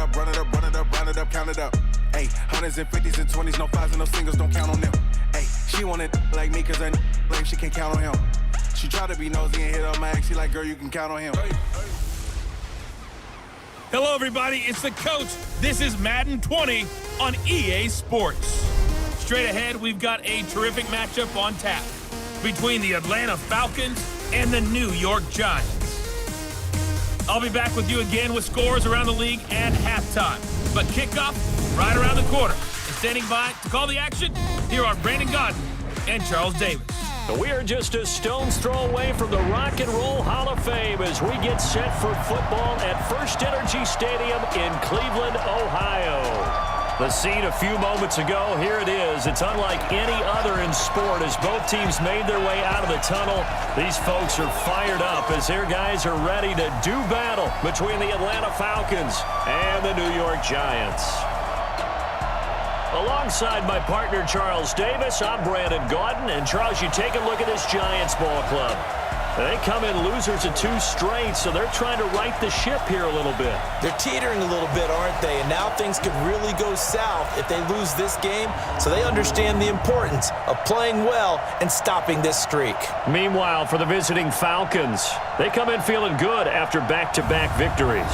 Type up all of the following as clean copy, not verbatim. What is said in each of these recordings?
up, run it up, run it up, round it up, count it up. Ayy, hundreds and fifties and 20s, no fives and no singles, don't count on them. Ayy, she wanted like me cause I lame, she can't count on him. She tried to be nosy and hit up my ex, she like, girl, you can count on him. Hello, everybody. It's the coach. This is Madden 20 on EA Sports. Straight ahead, we've got a terrific matchup on tap between the Atlanta Falcons and the New York Giants. I'll be back with you again with scores around the league and halftime. But kickoff right around the corner. And standing by to call the action, here are Brandon Godden and Charles Davis. We are just a stone's throw away from the Rock and Roll Hall of Fame as we get set for football at First Energy Stadium in Cleveland, Ohio. The scene a few moments ago, here it is. It's unlike any other in sport as both teams made their way out of the tunnel. These folks are fired up as their guys are ready to do battle between the Atlanta Falcons and the New York Giants. Alongside my partner, Charles Davis, I'm Brandon Godden. And, Charles, you take a look at this Giants ball club. They come in losers of 2 straight, so they're trying to right the ship here a little bit. They're teetering a little bit, aren't they? And now things could really go south if they lose this game, so they understand the importance of playing well and stopping this streak. Meanwhile, for the visiting Falcons, they come in feeling good after back-to-back victories.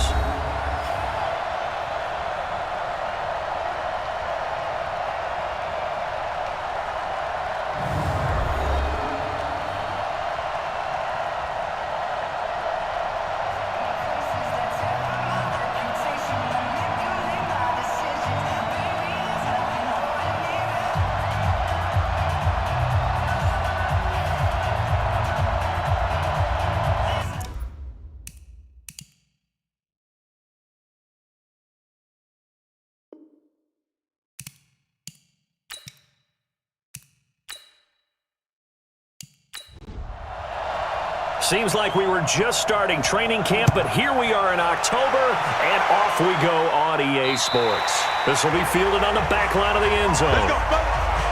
Seems like we were just starting training camp, but here we are in October, and off we go on EA Sports. This will be fielded on the back line of the end zone.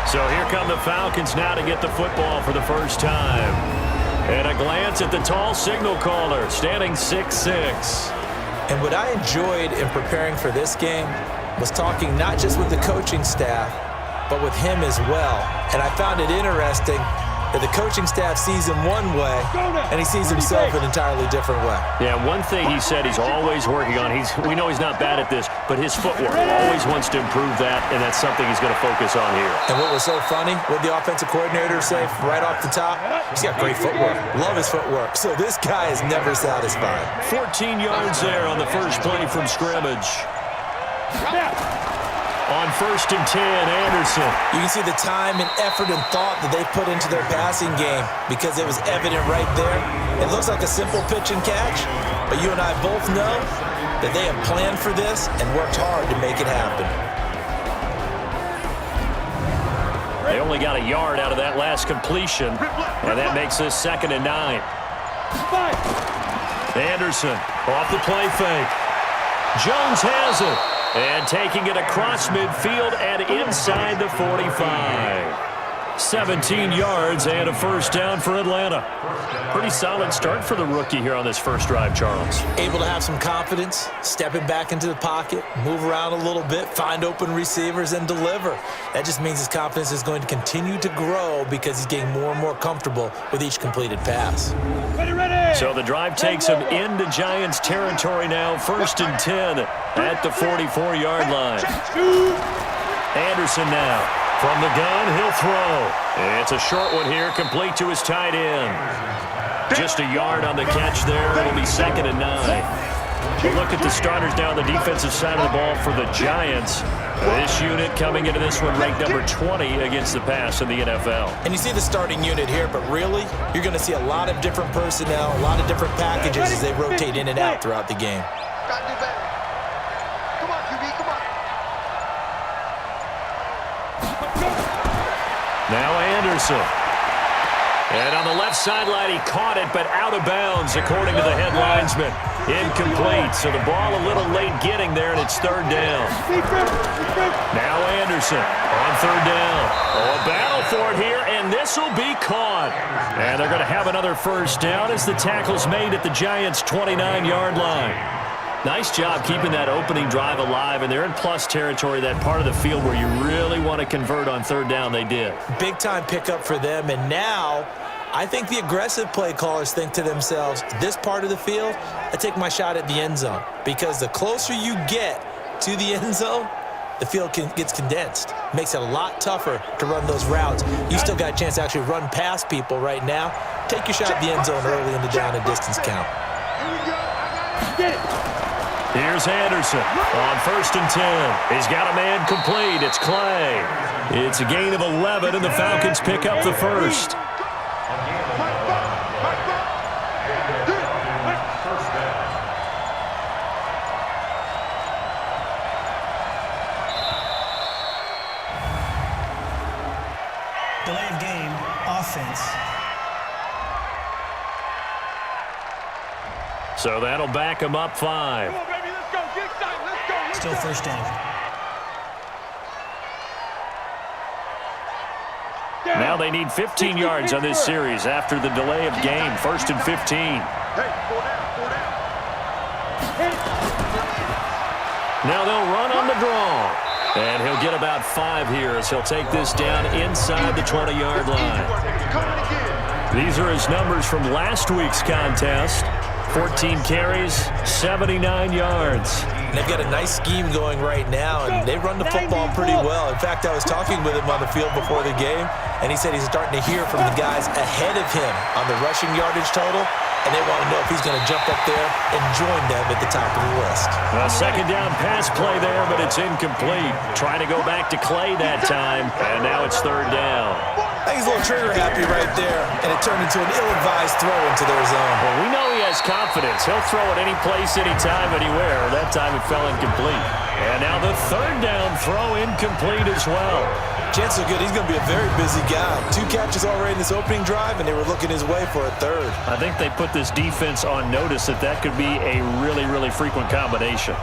So here come the Falcons now to get the football for the first time. And a glance at the tall signal caller, standing 6'6". And what I enjoyed in preparing for this game was talking not just with the coaching staff, but with him as well. And I found it interesting that the coaching staff sees him one way, and he sees himself an entirely different way. Yeah, one thing he said he's always working on, we know he's not bad at this, but his footwork, always wants to improve that, and that's something he's going to focus on here. And what was so funny, what the offensive coordinator say right off the top, he's got great footwork. Love his footwork. So this guy is never satisfied. 14 yards there on the first play from scrimmage. On 1st and 10, Anderson. You can see the time and effort and thought that they put into their passing game because it was evident right there. It looks like a simple pitch and catch, but you and I both know that they have planned for this and worked hard to make it happen. They only got a yard out of that last completion, and that makes this 2nd and 9. Anderson off the play fake. Jones has it. And taking it across midfield and inside the 45. 17 yards and a first down for Atlanta. Pretty solid start for the rookie here on this first drive, Charles. Able to have some confidence, stepping back into the pocket, move around a little bit, find open receivers, and deliver. That just means his confidence is going to continue to grow because he's getting more and more comfortable with each completed pass. So the drive takes him into Giants territory now, 1st and 10 at the 44-yard line. Anderson now. From the gun, he'll throw. It's a short one here, complete to his tight end. Just a yard on the catch there. It'll be 2nd and 9. We'll look at the starters down the defensive side of the ball for the Giants. This unit coming into this one ranked number 20 against the pass in the NFL. And you see the starting unit here, but really, you're going to see a lot of different personnel, a lot of different packages as they rotate in and out throughout the game. Now Anderson. And on the left sideline, he caught it, but out of bounds, according to the head linesman. Incomplete, so the ball a little late getting there, and it's 3rd down. Now Anderson on 3rd down. Oh, a battle for it here, and this will be caught. And they're going to have another first down as the tackle's made at the Giants' 29-yard line. Nice job keeping that opening drive alive, and they're in plus territory, that part of the field where you really want to convert on third down. They did. Big-time pickup for them, and now I think the aggressive play callers think to themselves, this part of the field, I take my shot at the end zone, because the closer you get to the end zone, the field gets condensed. Makes it a lot tougher to run those routes. You still got a chance to actually run past people right now. Take your shot at the end zone early in the down and distance count. Here's Anderson on 1st and 10. He's got a man complete. It's Clay. It's a gain of 11, and the Falcons pick up the first. Delay of game, offense. So that'll back him up 5. Come on, baby, let's go. Get excited. Let's go. Still first down. Now they need 15 yards on this series after the delay of game. 1st and 15. Hey, 4 down. Now they'll run on the draw. And he'll get about 5 here as he'll take this down inside the 20-yard line. These are his numbers from last week's contest. 14 carries, 79 yards. They've got a nice scheme going right now, and they run the football pretty well. In fact, I was talking with him on the field before the game, and he said he's starting to hear from the guys ahead of him on the rushing yardage total, and they want to know if he's going to jump up there and join them at the top of the list. A second down pass play there, but it's incomplete. Trying to go back to Clay that time, and now it's 3rd down. I think he's a little trigger happy right there, and it turned into an ill-advised throw into their zone. Well, we know he has confidence. He'll throw it any place, anytime, anywhere. That time it fell incomplete. And now the 3rd down throw incomplete as well. Chances are good he's going to be a very busy guy. 2 catches already in this opening drive, and they were looking his way for a 3rd. I think they put this defense on notice that could be a really, really frequent combination.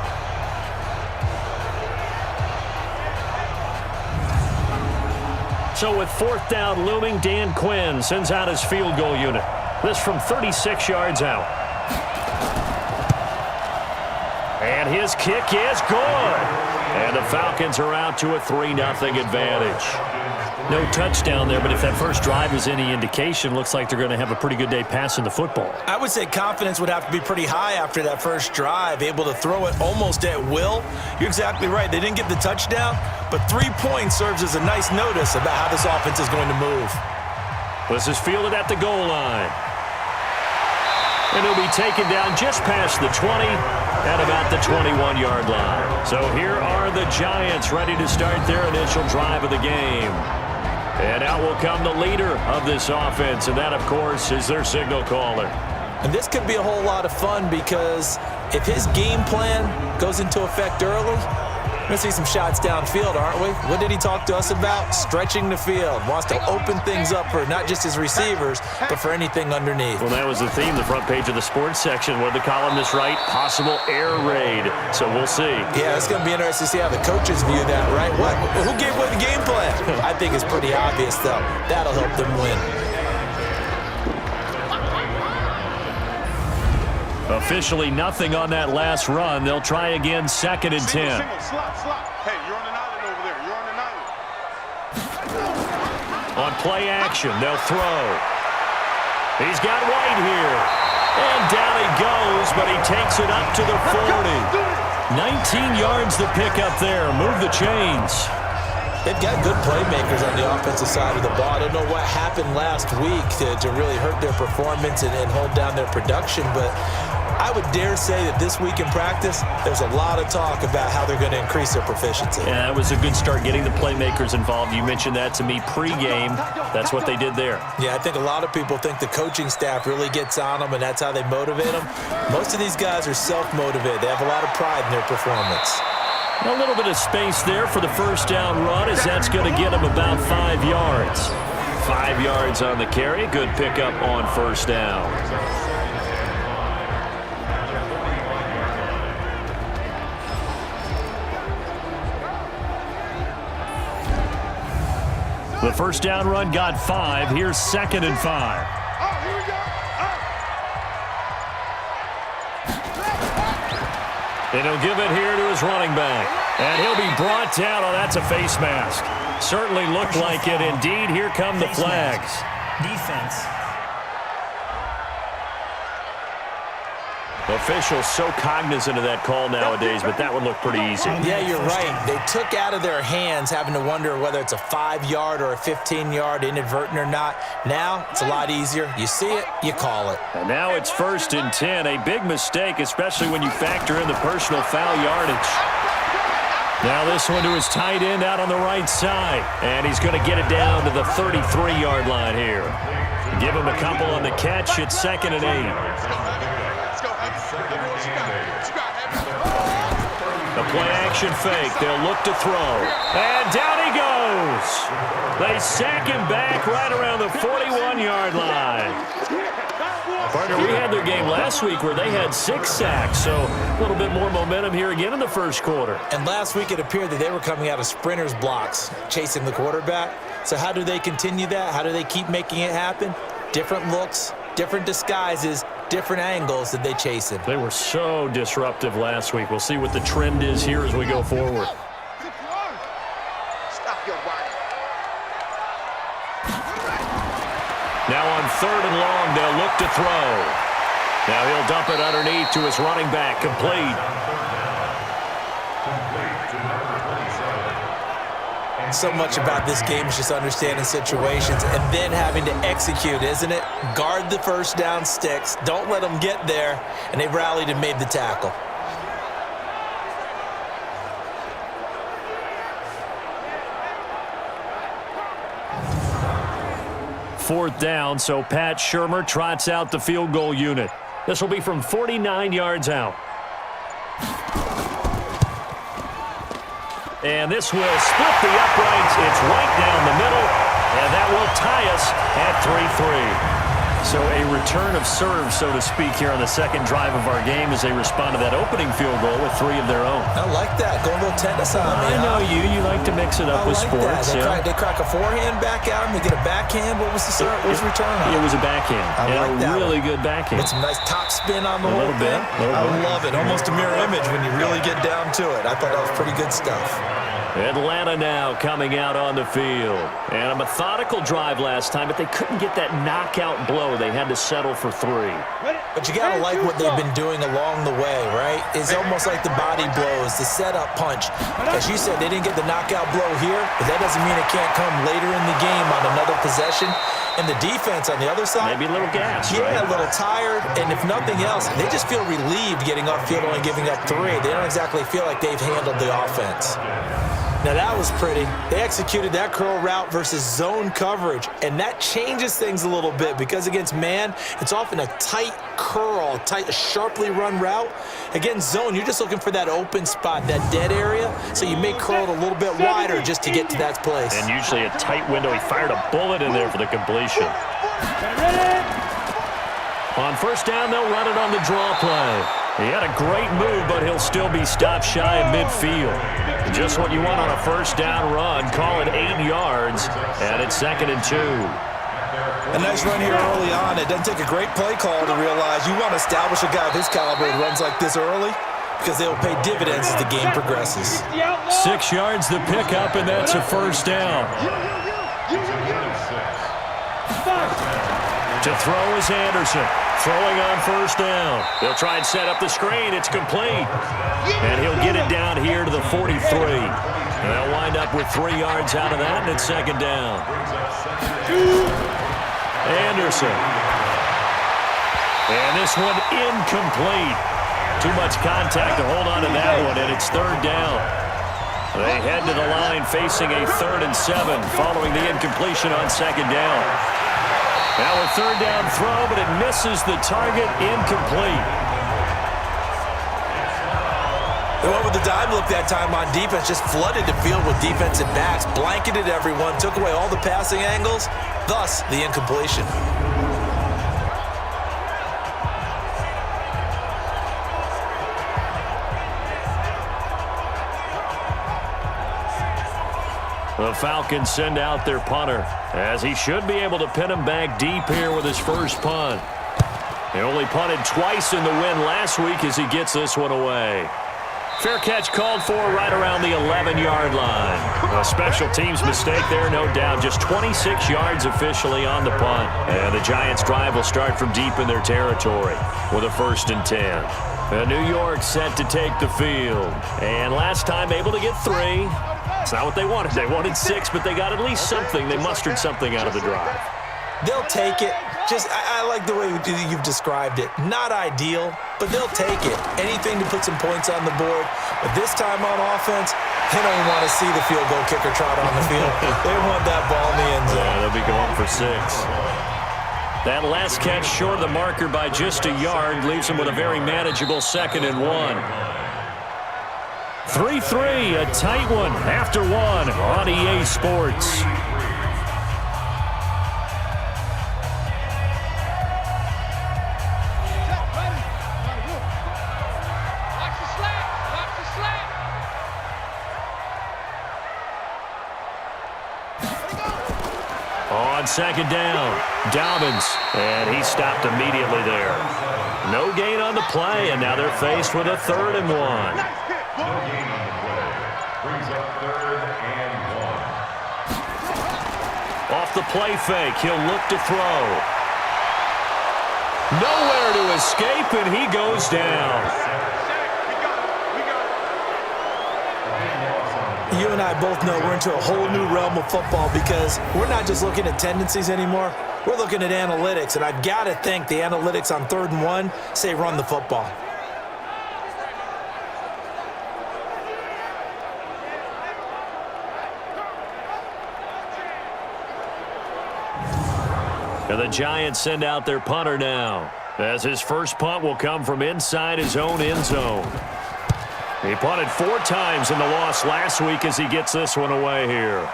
So with 4th down looming, Dan Quinn sends out his field goal unit. This from 36 yards out. And his kick is good. And the Falcons are out to a 3-0 advantage. No touchdown there, but if that first drive is any indication, looks like they're going to have a pretty good day passing the football. I would say confidence would have to be pretty high after that first drive, able to throw it almost at will. You're exactly right. They didn't get the touchdown, but 3 points serves as a nice notice about how this offense is going to move. This is fielded at the goal line. And he'll be taken down just past the 20 at about the 21-yard line. So here are the Giants ready to start their initial drive of the game. And out will come the leader of this offense, and that, of course, is their signal caller. And this could be a whole lot of fun because if his game plan goes into effect early, we're going to see some shots downfield, aren't we? What did he talk to us about? Stretching the field. Wants to open things up for not just his receivers, but for anything underneath. Well, that was the theme, the front page of the sports section. What did the columnists write? Possible air raid. So we'll see. Yeah, it's going to be interesting to see how the coaches view that, right? Who gave away the game plan? I think it's pretty obvious, though. That'll help them win. Officially nothing on that last run. They'll try again, 2nd and 10. Slot. Hey, you're on an island over there. You're on an island. On play action, they'll throw. He's got White here. And down he goes, but he takes it up to the 40. 19 yards to pick up there. Move the chains. They've got good playmakers on the offensive side of the ball. I don't know what happened last week to really hurt their performance and hold down their production, but I would dare say that this week in practice, there's a lot of talk about how they're going to increase their proficiency. Yeah, that was a good start getting the playmakers involved. You mentioned that to me pregame. That's what they did there. Yeah, I think a lot of people think the coaching staff really gets on them, and that's how they motivate them. Most of these guys are self-motivated. They have a lot of pride in their performance. A little bit of space there for the first down run, as that's going to get him about 5 yards. 5 yards on the carry. Good pickup on first down. The first down run got 5. Here's 2nd and 5. And he'll give it here to his running back. And he'll be brought down. Oh, that's a face mask. Certainly looked like it. Indeed, here come the flags. Defense. Officials so cognizant of that call nowadays, but that would look pretty easy. Yeah, you're right. They took out of their hands having to wonder whether it's a 5-yard or a 15-yard, inadvertent or not. Now, it's a lot easier. You see it, you call it. And now it's 1st and 10. A big mistake, especially when you factor in the personal foul yardage. Now this one to his tight end out on the right side. And he's going to get it down to the 33-yard line here. Give him a couple on the catch. It's 2nd and 8. The play-action fake. They'll look to throw. And down he goes. They sack him back right around the 41-yard line. Partner, we had their game last week where they had 6 sacks, so a little bit more momentum here again in the first quarter. And last week it appeared that they were coming out of sprinters blocks, chasing the quarterback. So how do they continue that? How do they keep making it happen? Different looks, different disguises, different angles that they chase him. They were so disruptive last week. We'll see what the trend is here as we go forward. Now on 3rd and long, they'll look to throw. Now he'll dump it underneath to his running back, complete. So much about this game is just understanding situations and then having to execute, isn't it? Guard the first down sticks. Don't let them get there. And they rallied and made the tackle. Fourth down, so Pat Shurmur trots out the field goal unit. This will be from 49 yards out. And this will split the uprights. It's right down the middle, and that will tie us at 3-3. So a return of serve, so to speak, here on the second drive of our game as they respond to that opening field goal with 3 of their own. I like that. Going a little tennis on me. I know you. You like to mix it up with sports. They crack a forehand back out, and they get a backhand. What was the return on? It was a backhand. I like that. A really good backhand. With some nice top spin on the whole thing. I love it. Almost a mirror image when you really get down to it. I thought that was pretty good stuff. Atlanta now coming out on the field. And a methodical drive last time, but they couldn't get that knockout blow. They had to settle for 3. But you got to like what they've been doing along the way, right? It's almost like the body blows, the setup punch. As you said, they didn't get the knockout blow here, but that doesn't mean it can't come later in the game on another possession. And the defense on the other side. Maybe a little gas, yeah, right? A little tired. And if nothing else, they just feel relieved getting upfield only giving up 3. They don't exactly feel like they've handled the offense. Now, that was pretty. They executed that curl route versus zone coverage, and that changes things a little bit because against man, it's often a tight curl, a sharply run route. Against zone, you're just looking for that open spot, that dead area, so you may curl it a little bit wider just to get to that place. And usually a tight window. He fired a bullet in there for the completion. On first down, they'll run it on the draw play. He had a great move, but he'll still be stopped shy of midfield. Just what you want on a first down run. Call it 8 yards, and it's 2nd and 2. A nice run here early on. It doesn't take a great play call to realize you want to establish a guy of his caliber who runs like this early because they'll pay dividends as the game progresses. 6 yards the pickup, and that's a first down. To throw is Anderson. Throwing on first down. They'll try and set up the screen. It's complete. And he'll get it down here to the 43. And they'll wind up with 3 yards out of that, and it's 2nd down. Anderson. And this one incomplete. Too much contact to hold on to that one, and it's 3rd down. They head to the line facing a 3rd and 7 following the incompletion on 2nd down. Now a 3rd down throw, but it misses the target, incomplete. They went with the dime look that time on defense, just flooded the field with defensive backs, blanketed everyone, took away all the passing angles, thus the incompletion. The Falcons send out their punter, as he should be able to pin him back deep here with his first punt. He only punted twice in the win last week as he gets this one away. Fair catch called for right around the 11-yard line. A special teams mistake there, no doubt. Just 26 yards officially on the punt. And the Giants' drive will start from deep in their territory with a 1st and 10. And New York set to take the field. And last time able to get 3. It's not what they wanted. They wanted 6, but they got at least something. They mustered something out of the drive. They'll take it. I like the way you've described it. Not ideal, but they'll take it. Anything to put some points on the board. But this time on offense, they don't even want to see the field goal kicker trot on the field. They want that ball in the end zone. Yeah, they'll be going for 6. That last catch short of the marker by just a yard leaves them with a very manageable 2nd and 1. 3-3, a tight one after 1 on EA Sports. On 2nd down, Dobbins, and he stopped immediately there. No gain on the play, and now they're faced with a 3rd and 1. Off the play fake, he'll look to throw. Nowhere to escape, and he goes down. You and I both know we're into a whole new realm of football because we're not just looking at tendencies anymore. We're looking at analytics, and I've got to think the analytics on 3rd and 1 say run the football. And the Giants send out their punter now, as his first punt will come from inside his own end zone. He punted 4 times in the loss last week as he gets this one away here.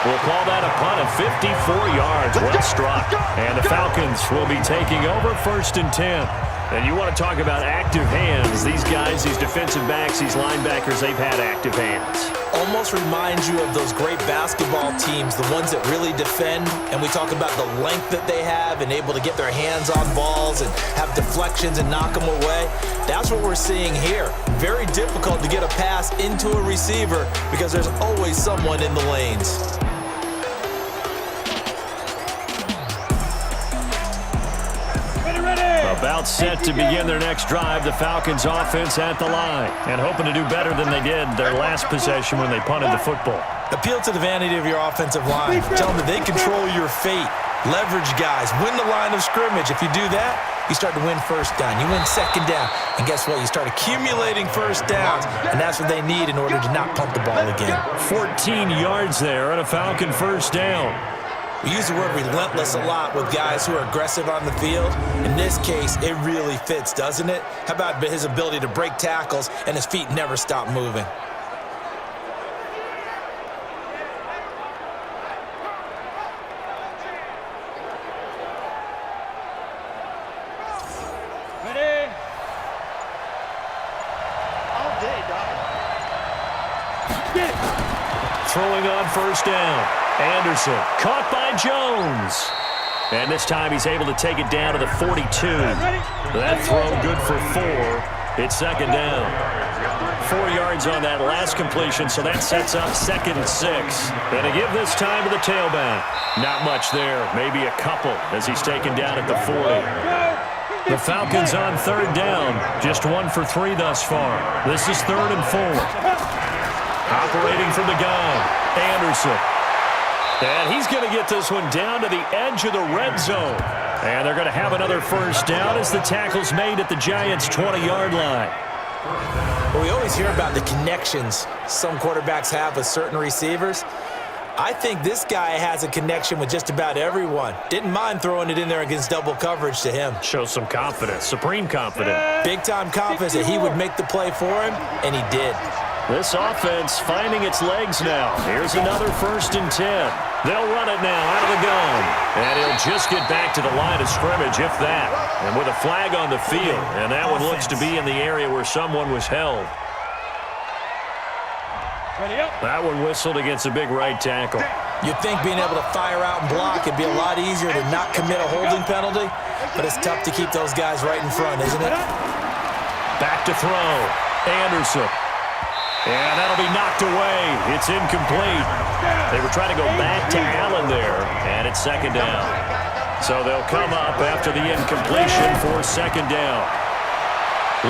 We'll call that a punt of 54 yards. Well struck. And the Falcons will be taking over 1st and 10. And you want to talk about active hands. These guys, these defensive backs, these linebackers, they've had active hands. Almost reminds you of those great basketball teams, the ones that really defend, and we talk about the length that they have and able to get their hands on balls and have deflections and knock them away. That's what we're seeing here. Very difficult to get a pass into a receiver because there's always someone in the lanes. About set to begin their next drive, the Falcons offense at the line and hoping to do better than they did their last possession when they punted the football. Appeal to the vanity of your offensive line. Tell them that they control your fate. Leverage guys. Win the line of scrimmage. If you do that, you start to win 1st down. You win 2nd down. And guess what? You start accumulating 1st downs. And that's what they need in order to not punt the ball again. 14 yards there and a Falcon 1st down. We use the word relentless a lot with guys who are aggressive on the field. In this case, it really fits, doesn't it? How about his ability to break tackles and his feet never stop moving? Ready? All day, dog. Throwing on 1st down. Anderson caught by Jones. And this time he's able to take it down to the 42. That throw good for 4. It's 2nd down. 4 yards on that last completion, so that sets up 2nd and 6. And to give this time to the tailback. Not much there, maybe a couple as he's taken down at the 40. The Falcons on 3rd down, just 1 for 3 thus far. This is 3rd and 4. Operating from the gun, Anderson. And he's going to get this one down to the edge of the red zone. And they're going to have another 1st down as the tackle's made at the Giants' 20-yard line. Well, we always hear about the connections some quarterbacks have with certain receivers. I think this guy has a connection with just about everyone. Didn't mind throwing it in there against double coverage to him. Shows some confidence, supreme confidence. Big-time confidence that he would make the play for him, and he did. This offense finding its legs now. Here's another 1st and 10. They'll run it now out of the gun. And he'll just get back to the line of scrimmage, if that. And with a flag on the field. And that one looks to be in the area where someone was held. That one whistled against a big right tackle. You'd think being able to fire out and block would be a lot easier to not commit a holding penalty. But it's tough to keep those guys right in front, isn't it? Back to throw. Anderson. And that'll be knocked away. It's incomplete. They were trying to go back to Allen there, and it's second down. So they'll come up after the incompletion for second down.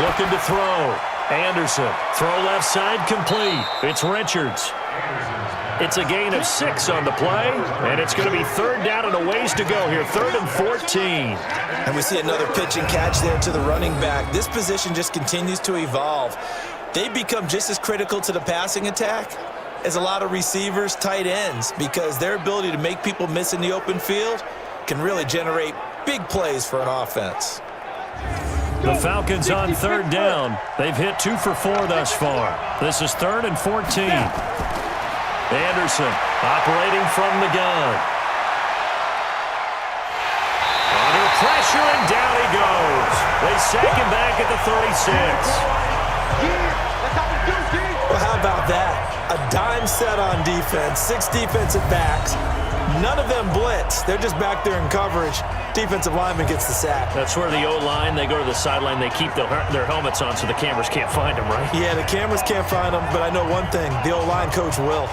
Looking to throw. Anderson. Throw left side complete. It's Richards. It's a gain of 6 on the play, and it's going to be third down and a ways to go here. 3rd and 14. And we see another pitch and catch there to the running back. This position just continues to evolve. They become just as critical to the passing attack as a lot of receivers, tight ends, because their ability to make people miss in the open field can really generate big plays for an offense. The Falcons on third down. They've hit 2 for 4 thus far. This is 3rd and 14. Anderson operating from the gun. Under pressure, and down he goes. They sack him back at the 36. Well, how about that? A dime set on defense, 6 defensive backs. None of them blitz. They're just back there in coverage. Defensive lineman gets the sack. That's where the O-line, they go to the sideline, they keep their helmets on so the cameras can't find them, right? Yeah, the cameras can't find them, but I know one thing. The O-line coach will.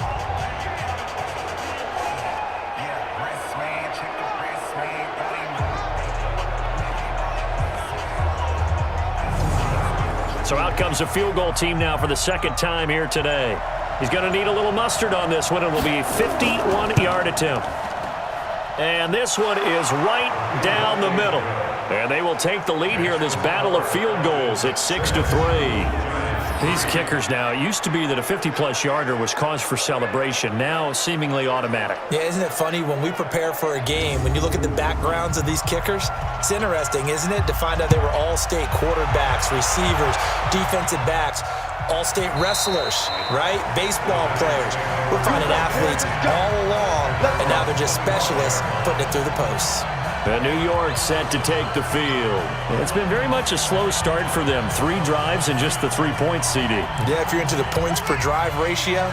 So out comes a field goal team now for the second time here today. He's going to need a little mustard on this one. It will be a 51-yard attempt. And this one is right down the middle. And they will take the lead here in this battle of field goals. It's 6-3. These kickers now, it used to be that a 50-plus yarder was cause for celebration. Now seemingly automatic. Yeah, isn't it funny when we prepare for a game, when you look at the backgrounds of these kickers, it's interesting, isn't it, to find out they were all-state quarterbacks, receivers, defensive backs, all-state wrestlers, right? Baseball players. We're finding athletes all along, and now they're just specialists putting it through the posts. And New York set to take the field. It's been very much a slow start for them. 3 drives and just the 3 points, CD. Yeah, if you're into the points per drive ratio,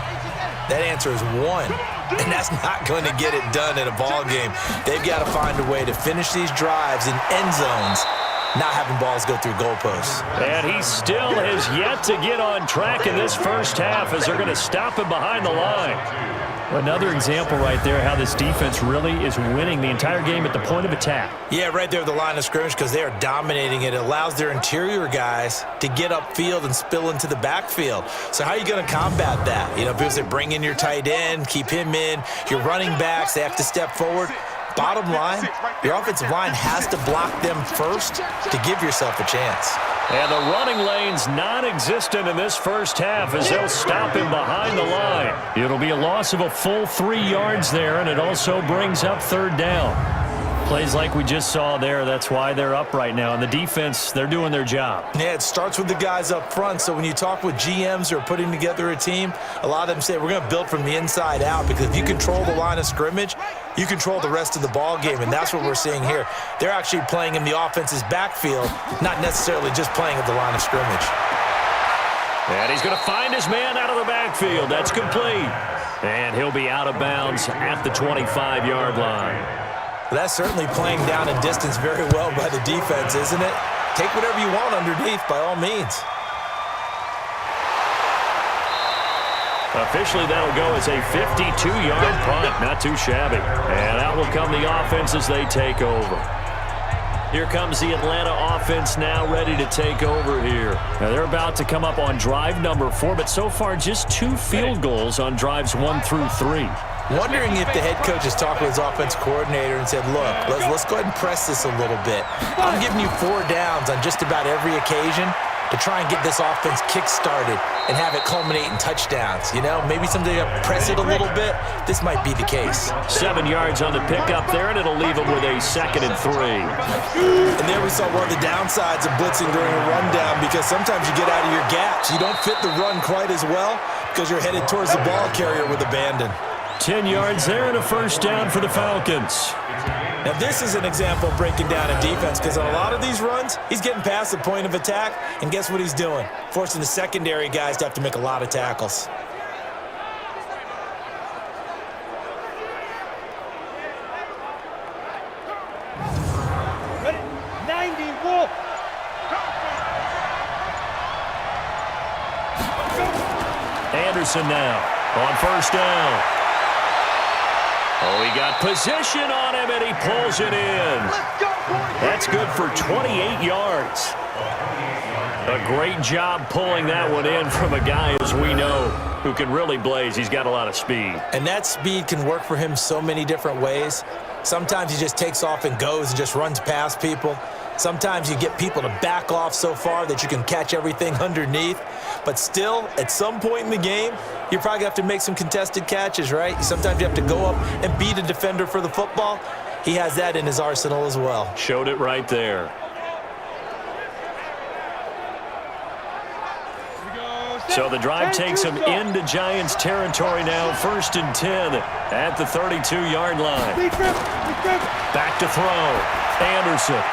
that answer is 1. And that's not going to get it done in a ball game. They've got to find a way to finish these drives in end zones, not having balls go through goalposts. And he still has yet to get on track in this first half as they're going to stop him behind the line. Another example right there how this defense really is winning the entire game at the point of attack. Yeah, right there at the line of scrimmage because they are dominating it. It allows their interior guys to get upfield and spill into the backfield. So how are you going to combat that? You know, people say bring in your tight end, keep him in. Your running backs, they have to step forward. Bottom line, your offensive line has to block them first to give yourself a chance. And the running lane's non-existent in this first half as they'll stop him behind the line. It'll be a loss of a full 3 yards there, and it also brings up third down. Plays like we just saw there, that's why they're up right now. And the defense, they're doing their job. Yeah, it starts with the guys up front. So when you talk with GMs who are putting together a team, a lot of them say we're going to build from the inside out because if you control the line of scrimmage, you control the rest of the ball game, and that's what we're seeing here. They're actually playing in the offense's backfield, not necessarily just playing at the line of scrimmage. And he's going to find his man out of the backfield. That's complete. And he'll be out of bounds at the 25-yard line. Well, that's certainly playing down a distance very well by the defense, isn't it? Take whatever you want underneath, by all means. Officially, that'll go as a 52-yard punt. Not too shabby. And out will come the offense as they take over. Here comes the Atlanta offense now ready to take over here. Now, they're about to come up on drive number 4, but so far just 2 field goals on drives 1 through 3. Wondering if the head coach has talked with his offense coordinator and said, look, let's go ahead and press this a little bit. I'm giving you 4 downs on just about every occasion to try and get this offense kick-started and have it culminate in touchdowns. You know, maybe someday you press it a little bit. This might be the case. 7 yards on the pickup there, and it'll leave them with a 2nd and 3. And there we saw one of the downsides of blitzing during a rundown because sometimes you get out of your gaps. You don't fit the run quite as well because you're headed towards the ball carrier with abandon. 10 yards there and a first down for the Falcons. Now, this is an example of breaking down a defense because on a lot of these runs, he's getting past the point of attack, and guess what he's doing? Forcing the secondary guys to have to make a lot of tackles. Ready? 90 Wolf. Anderson now on first down. Oh, he got position on him, and he pulls it in. That's good for 28 yards. A great job pulling that one in from a guy, as we know, who can really blaze. He's got a lot of speed. And that speed can work for him so many different ways. Sometimes he just takes off and goes and just runs past people. Sometimes you get people to back off so far that you can catch everything underneath. But still, at some point in the game, you're probably going to have to make some contested catches, right? Sometimes you have to go up and beat a defender for the football. He has that in his arsenal as well. Showed it right there. So the drive takes him into Giants territory now. 1st and 10 at the 32-yard line. Back to throw. Anderson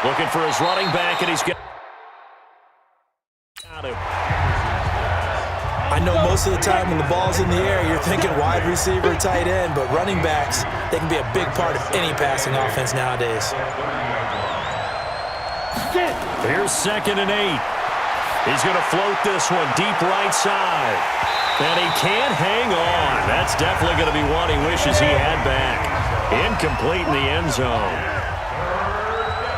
looking for his running back, and he's got him. I know most of the time when the ball's in the air, you're thinking wide receiver, tight end, but running backs, they can be a big part of any passing offense nowadays. Here's 2nd and 8. He's going to float this one deep right side. And he can't hang on. That's definitely going to be one he wishes he had back. Incomplete in the end zone.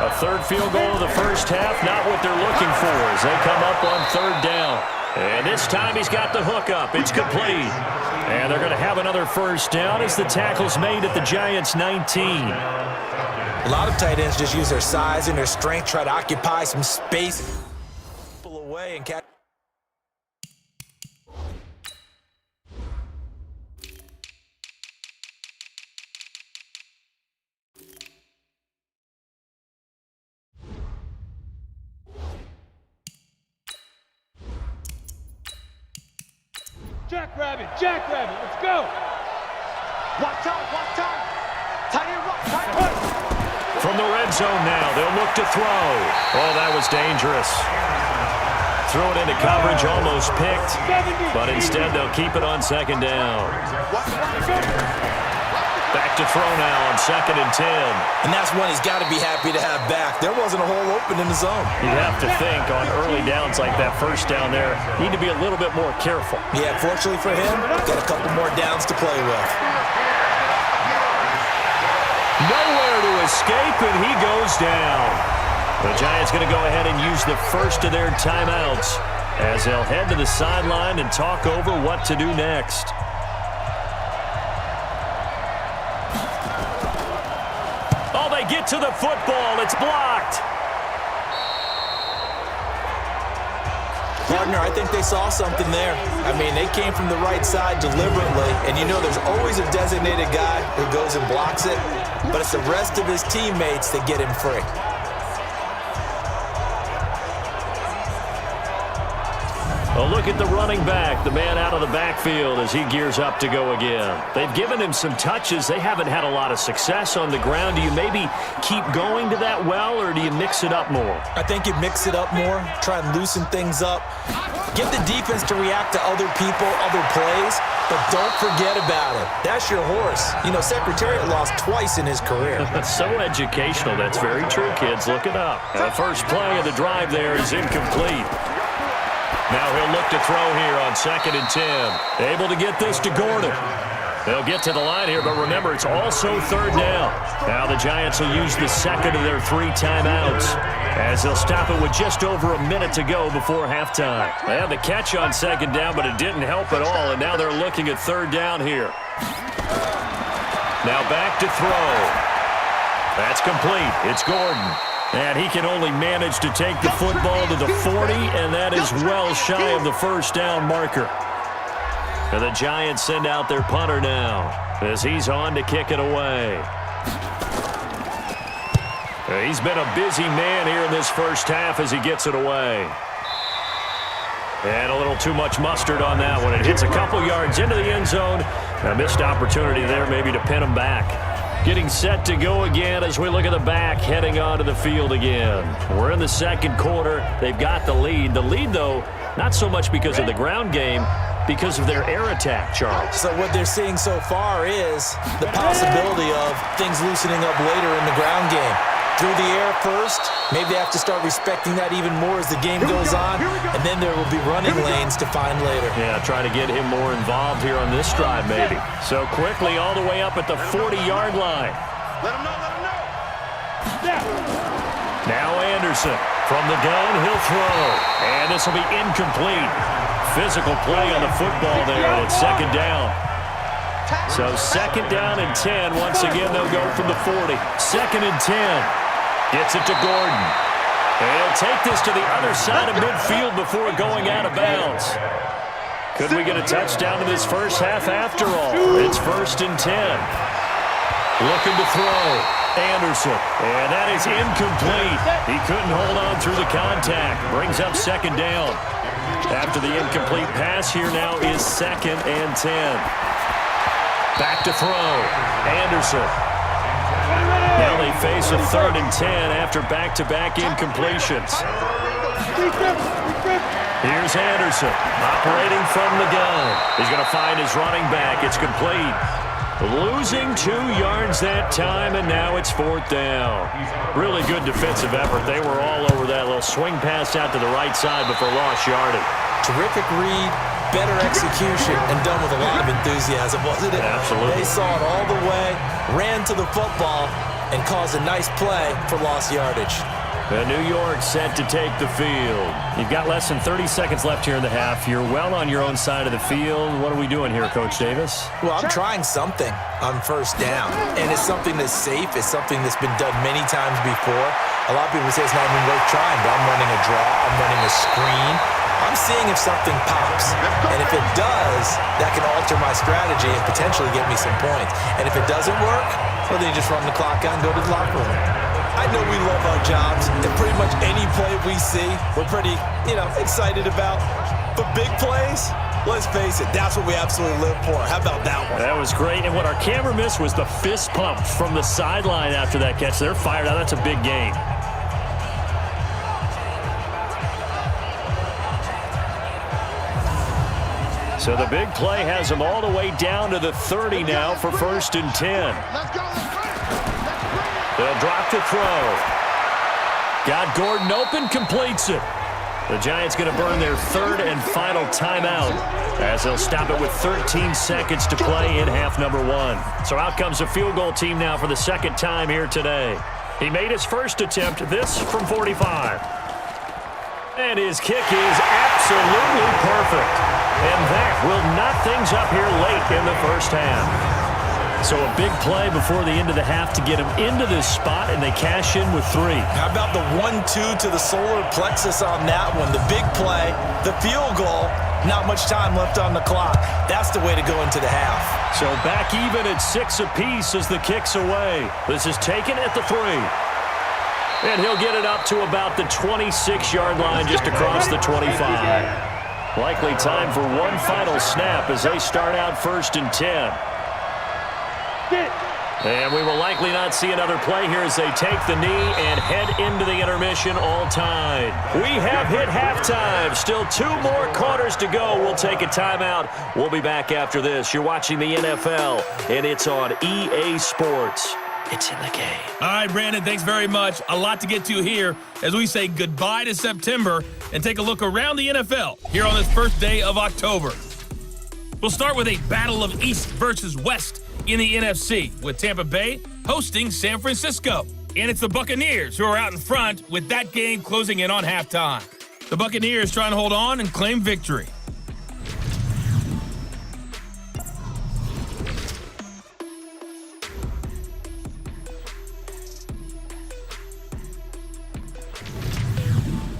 A third field goal of the first half, not what they're looking for as they come up on 3rd down. And this time he's got the hook up. It's complete. And they're going to have another first down as the tackle's made at the Giants' 19. A lot of tight ends just use their size and their strength, try to occupy some space. Away and catch. Jackrabbit, let's go. Watch out. Tight end right. From the red zone now, they'll look to throw. Oh, that was dangerous. Throw it into coverage, almost picked, but instead they'll keep it on 2nd down. Back to throw now on 2nd and 10. And that's one he's got to be happy to have back. There wasn't a hole open in the zone. You have to think on early downs like that first down there, need to be a little bit more careful. Yeah, fortunately for him, got a couple more downs to play with. Nowhere to escape, and he goes down. The Giants going to go ahead and use the first of their timeouts as they'll head to the sideline and talk over what to do next. Oh, they get to the football. It's blocked. Partner, I think they saw something there. I mean, they came from the right side deliberately, and you know there's always a designated guy who goes and blocks it, but it's the rest of his teammates that get him free. A look at the running back, the man out of the backfield as he gears up to go again. They've given him some touches. They haven't had a lot of success on the ground. Do you maybe keep going to that well, or do you mix it up more? I think you mix it up more, try and loosen things up. Get the defense to react to other people, other plays, but don't forget about it. That's your horse. You know, Secretariat lost twice in his career. So educational. That's very true, kids. Look it up. The first play of the drive there is incomplete. Now he'll look to throw here on 2nd and 10. Able to get this to Gordon. They'll get to the line here, but remember, it's also 3rd down. Now the Giants will use the second of their 3 timeouts as they'll stop it with just over a minute to go before halftime. They had the catch on 2nd down, but it didn't help at all, and now they're looking at 3rd down here. Now back to throw. That's complete. It's Gordon. And he can only manage to take the football to the 40, and that is well shy of the first down marker. And the Giants send out their punter now as he's on to kick it away. He's been a busy man here in this first half as he gets it away. And a little too much mustard on that one. It hits a couple yards into the end zone. A missed opportunity there maybe to pin him back. Getting set to go again as we look at the back, heading onto the field again. We're in the 2nd quarter. They've got the lead. The lead, though, not so much because of the ground game, because of their air attack, Charles. So what they're seeing so far is the possibility of things loosening up later in the ground game. through the air first. Maybe they have to start respecting that even more as the game goes on, and then there will be running lanes to find later. Yeah, try to get him more involved here on this drive maybe. So quickly all the way up at the 40-yard line. Let him know, let him know. Now Anderson from the gun, he'll throw. And this will be incomplete. Physical play on the football there, and it's second down. So second down and 10. Once again, they'll go from the 40. Second and 10. Gets it to Gordon. And he'll take this to the other side of midfield before going out of bounds. Could we get a touchdown in this first half after all? It's first and 10. Looking to throw. Anderson. And that is incomplete. He couldn't hold on through the contact. Brings up second down. After the incomplete pass, here now is second and 10. Back to throw. Anderson. Now they face a third and 10 after back-to-back incompletions. Here's Anderson operating from the gun. He's going to find his running back. It's complete. Losing 2 yards that time, and now it's fourth down. Really good defensive effort. They were all over that little swing pass out to the right side before lost yardage. Terrific read, better execution, and done with a lot of enthusiasm, wasn't it? Absolutely. They saw it all the way, ran to the football, and caused a nice play for lost yardage. New York set to take the field. You've got less than 30 seconds left here in the half. You're well on your own side of the field. What are we doing here, Coach Davis? Well, I'm trying something on first down, and it's something that's safe. It's something that's been done many times before. A lot of people say it's not even worth trying, but I'm running a draw. I'm running a screen. I'm seeing if something pops, and if it does, that can alter my strategy and potentially get me some points. And if it doesn't work, well, then you just run the clock out and go to the locker room. I know we love our jobs, and pretty much any play we see, we're pretty, excited about. But big plays, let's face it, that's what we absolutely live for. How about that one? That was great, and what our camera missed was the fist pump from the sideline after that catch. They're fired out. That's a big gain. So the big play has them all the way down to the 30 now for first and 10. They'll drop to throw. Got Gordon open, completes it. The Giants going to burn their third and final timeout as they'll stop it with 13 seconds to play in half number 1. So out comes the field goal team now for the second time here today. He made his first attempt, this from 45. And his kick is absolutely perfect. And that will knock things up here late in the first half. So a big play before the end of the half to get him into this spot, and they cash in with 3. How about the 1-2 to the solar plexus on that one? The big play, the field goal, not much time left on the clock. That's the way to go into the half. So back even at 6 apiece as the kick's away. This is taken at the 3. And he'll get it up to about the 26-yard line just across the 25. Likely time for one final snap as they start out first and 10. And we will likely not see another play here as they take the knee and head into the intermission all tied. We have hit halftime. Still 2 more quarters to go. We'll take a timeout. We'll be back after this. You're watching the NFL, and it's on EA Sports. It's in the game. All right, Brandon, thanks very much. A lot to get to here as we say goodbye to September and take a look around the NFL here on this first day of October. We'll start with a battle of East versus West in the NFC, with Tampa Bay hosting San Francisco. And it's the Buccaneers who are out in front, with that game closing in on halftime. The Buccaneers trying to hold on and claim victory.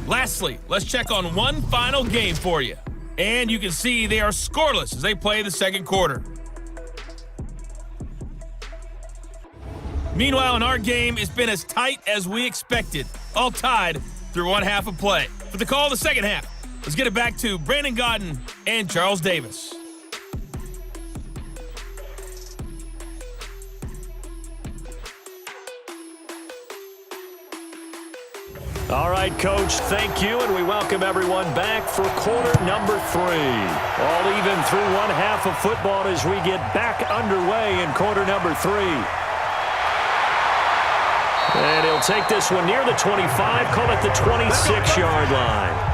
Lastly, let's check on one final game for you. And you can see they are scoreless as they play the second quarter. Meanwhile, in our game, it's been as tight as we expected, all tied through one half of play. For the call of the second half, let's get it back to Brandon Godden and Charles Davis. All right, Coach, thank you, and we welcome everyone back for quarter number 3. All even through one half of football as we get back underway in quarter number 3. And he'll take this one near the 25, call it the 26-yard line.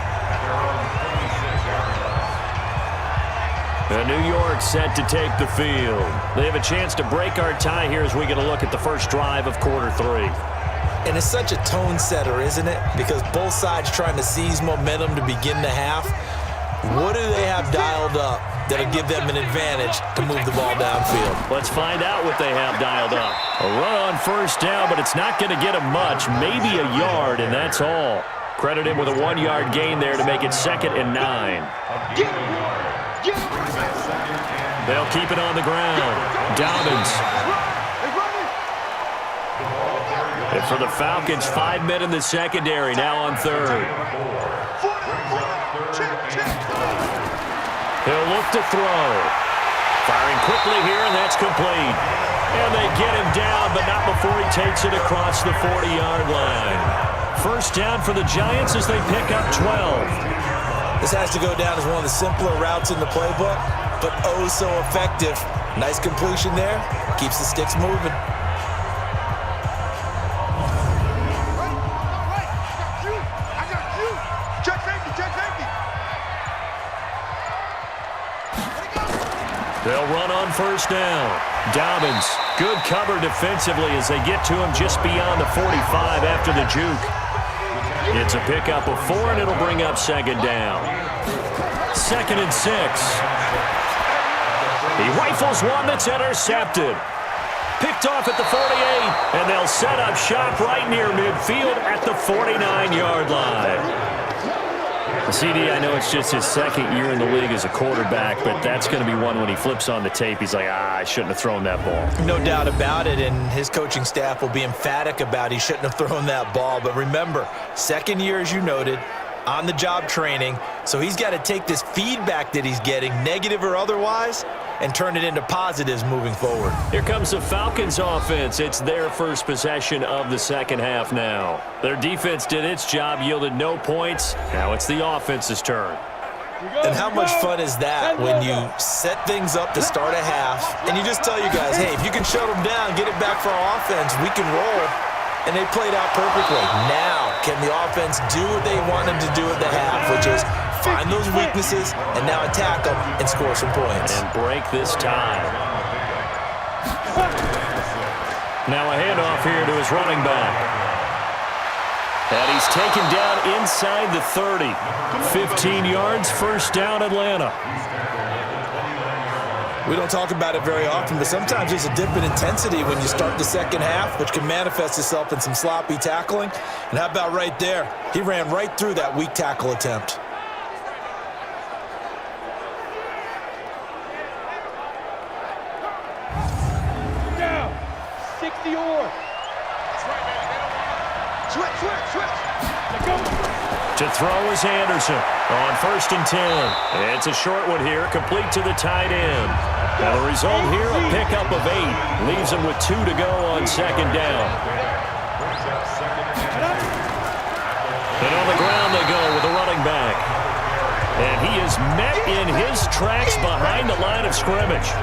New York set to take the field. They have a chance to break our tie here as we get a look at the first drive of quarter 3. And it's such a tone setter, isn't it? Because both sides trying to seize momentum to begin the half. What do they have dialed up that'll give them an advantage to move the ball downfield? Let's find out what they have dialed up. A run on first down, but it's not going to get them much. Maybe a yard, and that's all. Credit him with a 1-yard gain there to make it 2nd and 9. They'll keep it on the ground. Dobbins. And for the Falcons, 5 men in the secondary, now on 3rd. He'll look to throw. Firing quickly here, and that's complete. And they get him down, but not before he takes it across the 40-yard line. First down for the Giants as they pick up 12. This has to go down as one of the simpler routes in the playbook, but oh so effective. Nice completion there. Keeps the sticks moving. They'll run on first down. Dobbins, good cover defensively as they get to him just beyond the 45 after the juke. It's a pickup of 4, and it'll bring up 2nd down. 2nd and 6. He rifles one that's intercepted. Picked off at the 48, and they'll set up shop right near midfield at the 49-yard line. CD, I know it's just his 2nd year in the league as a quarterback, but that's going to be one when he flips on the tape, he's like, I shouldn't have thrown that ball. No doubt about it, and his coaching staff will be emphatic about he shouldn't have thrown that ball. But remember, 2nd year, as you noted, on-the-job training, so he's got to take this feedback that he's getting, negative or otherwise, and turn it into positives moving forward. Here comes the Falcons offense. It's their first possession of the second half now. Their defense did its job, yielded no points. Now it's the offense's turn. And how much fun is that when you set things up to start a half and you just tell your guys, hey, if you can shut them down, get it back for our offense, we can roll. And they played out perfectly. Now, can the offense do what they wanted to do at the half, which is find those weaknesses and now attack them and score some points. And break this tie. Now a handoff here to his running back. And he's taken down inside the 30. 15 yards, first down, Atlanta. We don't talk about it very often, but sometimes there's a dip in intensity when you start the second half, which can manifest itself in some sloppy tackling. And how about right there? He ran right through that weak tackle attempt. Down. 60 or. Switch. Let go. To throw is Anderson on 1st and 10. It's a short one here, complete to the tight end. Now the result here, a pickup of 8. Leaves him with 2 to go on 2nd down. And on the ground they go with the running back. And he is met in his tracks behind the line of scrimmage.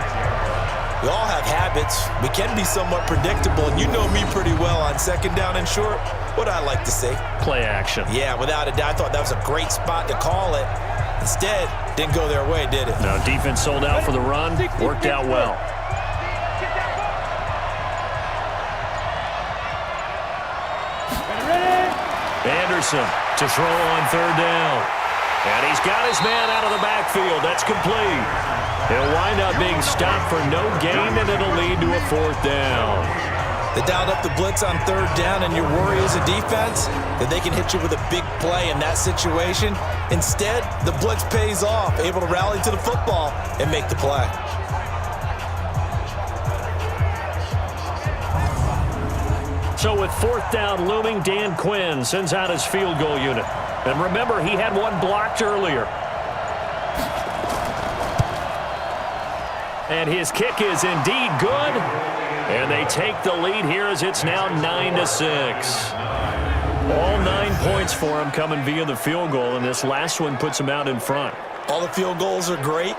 We all have habits. We can be somewhat predictable, and you know me pretty well on 2nd down and short. What I like to say? Play action. Yeah, without a doubt. I thought that was a great spot to call it. Instead, didn't go their way, did it? No, defense sold out for the run. Worked out well. Anderson to throw on 3rd down. And he's got his man out of the backfield. That's complete. He'll wind up being stopped for no gain, and it'll lead to a 4th down. They dialed up the blitz on 3rd down, and your worry as a defense that they can hit you with a big play in that situation. Instead, the blitz pays off, able to rally to the football and make the play. So with 4th down looming, Dan Quinn sends out his field goal unit. And remember, he had one blocked earlier. And his kick is indeed good. And they take the lead here as it's now 9-6. All 9 points for him coming via the field goal, and this last one puts him out in front. All the field goals are great,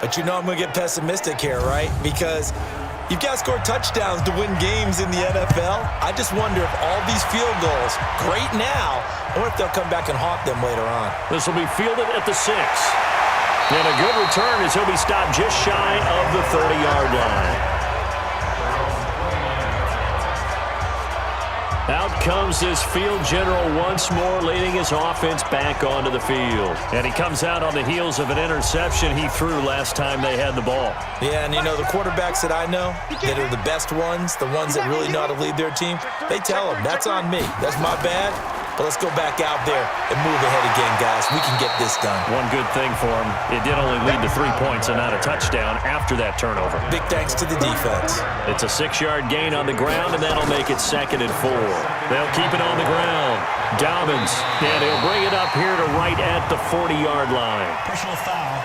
but you know I'm going to get pessimistic here, right? Because You've got to score touchdowns to win games in the NFL. I just wonder if all these field goals, great now, or if they'll come back and haunt them later on. This will be fielded at the 6. And a good return as he'll be stopped just shy of the 30-yard line. Out comes this field general once more, leading his offense back onto the field. And he comes out on the heels of an interception he threw last time they had the ball. Yeah, and you know, the quarterbacks that I know that are the best ones, the ones that really know how to lead their team, they tell them, that's on me. That's my bad. But let's go back out there and move ahead again, guys. We can get this done. One good thing for him, it did only lead to 3 points and not a touchdown after that turnover. Big thanks to the defense. It's a 6-yard gain on the ground, and that'll make it 2nd and 4. They'll keep it on the ground. Dobbins, and he'll bring it up here to right at the 40-yard line. Personal foul,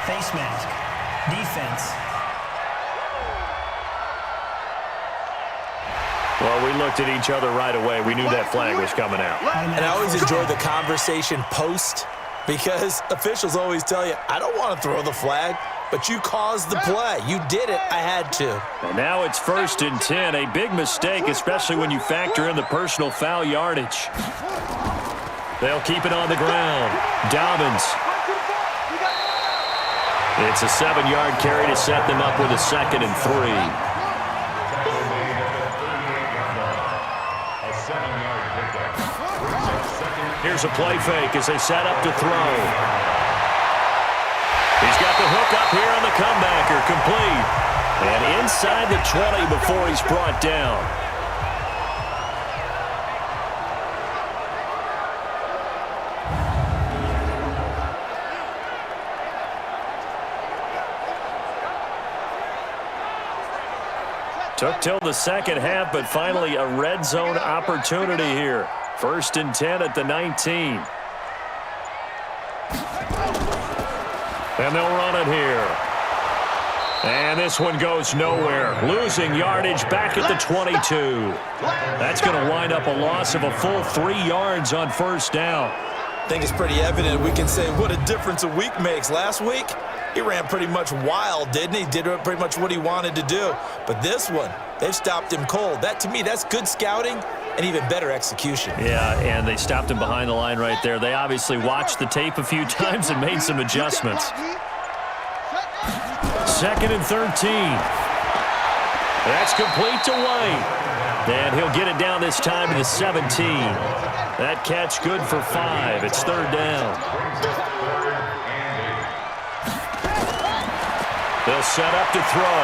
face mask, defense. Well, we looked at each other right away. We knew that flag was coming out. And I always enjoy the conversation post because officials always tell you, I don't want to throw the flag, but you caused the play. You did it. I had to. And now it's 1st and 10. A big mistake, especially when you factor in the personal foul yardage. They'll keep it on the ground. Dobbins. It's a 7-yard carry to set them up with a 2nd and 3. Here's a play fake as they set up to throw. He's got the hook up here on the comebacker, complete. And inside the 20 before he's brought down. Took till the second half, but finally a red zone opportunity here. 1st and 10 at the 19. And they'll run it here. And this one goes nowhere. Losing yardage back at the 22. That's going to wind up a loss of a full 3 yards on 1st down. I think it's pretty evident. We can say what a difference a week makes. Last week, he ran pretty much wild, didn't he? Did pretty much what he wanted to do. But this one, they've stopped him cold. That, to me, that's good scouting and even better execution. Yeah, and they stopped him behind the line right there. They obviously watched the tape a few times and made some adjustments. 2nd and 13. That's complete to White. And he'll get it down this time to the 17. That catch good for 5. It's 3rd down. They'll set up to throw.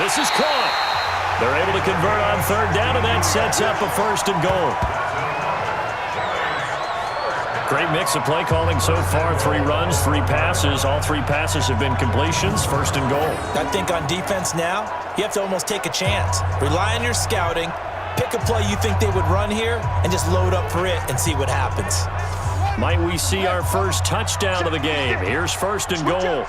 This is caught. They're able to convert on 3rd down, and that sets up a 1st and goal. Great mix of play calling so far. 3 runs, 3 passes. All 3 passes have been completions. 1st and goal. I think on defense now, you have to almost take a chance. Rely on your scouting. Pick a play you think they would run here and just load up for it and see what happens. Might we see our first touchdown of the game? Here's 1st and goal.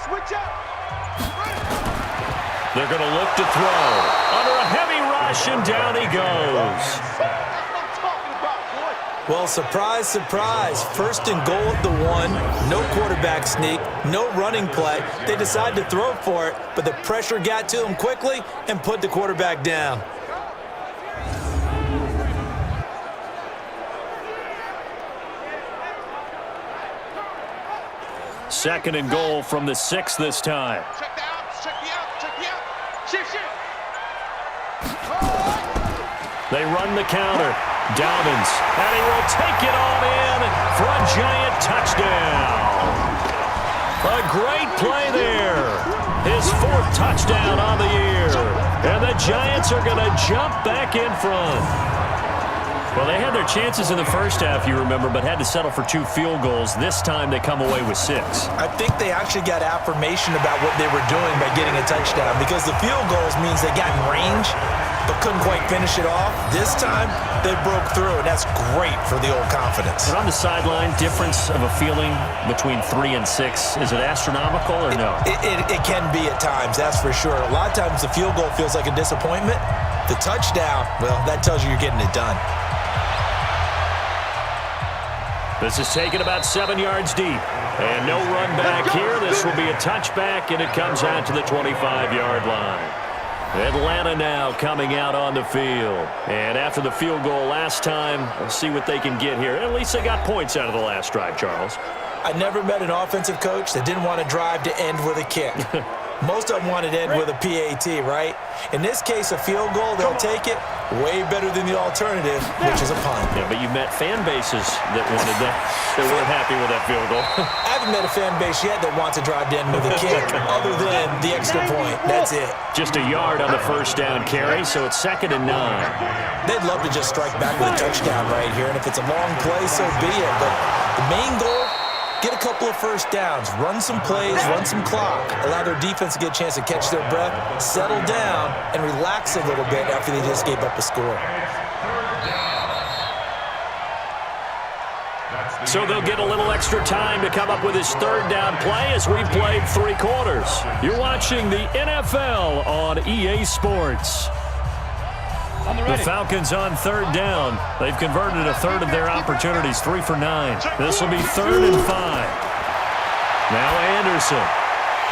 They're going to look to throw. Under a heavy rush, and down he goes. Well, surprise, surprise. 1st and goal at the 1. No quarterback sneak. No running play. They decide to throw for it, but the pressure got to him quickly and put the quarterback down. Second and goal from the 6 this time. Check the out, check the out, check the out. Shift. They run the counter. Dobbins, and he will take it all in for a giant touchdown. A great play there. His 4th touchdown on the year. And the Giants are going to jump back in front. Well, they had their chances in the first half, you remember, but had to settle for 2 field goals. This time they come away with 6. I think they actually got affirmation about what they were doing by getting a touchdown, because the field goals means they got in range but couldn't quite finish it off. This time, they broke through, and that's great for the old confidence. And on the sideline, difference of a feeling between 3 and 6, is it astronomical or no? It can be at times, that's for sure. A lot of times the field goal feels like a disappointment. The touchdown, well, that tells you you're getting it done. This is taken about 7 yards deep. And no run back here. This will be a touchback, and it comes out to the 25-yard line. Atlanta now coming out on the field. And after the field goal last time, we'll see what they can get here. At least they got points out of the last drive, Charles. I never met an offensive coach that didn't want to drive to end with a kick. Most of them wanted to end with a PAT, right? In this case, a field goal, they'll take it way better than the alternative, which is a punt. Yeah, but you met fan bases that wanted that. They weren't happy with that field goal. I haven't met a fan base yet that wants to drive to end with a kick, other than the extra point. That's it. Just a yard on the first down carry, so it's 2nd and 9. They'd love to just strike back with a touchdown right here, and if it's a long play, so be it. But the main goal, get a couple of first downs, run some plays, run some clock, allow their defense to get a chance to catch their breath, settle down, and relax a little bit after they just gave up a score. So they'll get a little extra time to come up with his 3rd down play as we played 3 quarters. You're watching the NFL on EA Sports. The Falcons on 3rd down. They've converted a third of their opportunities, 3 for 9. This will be 3rd and 5. Now Anderson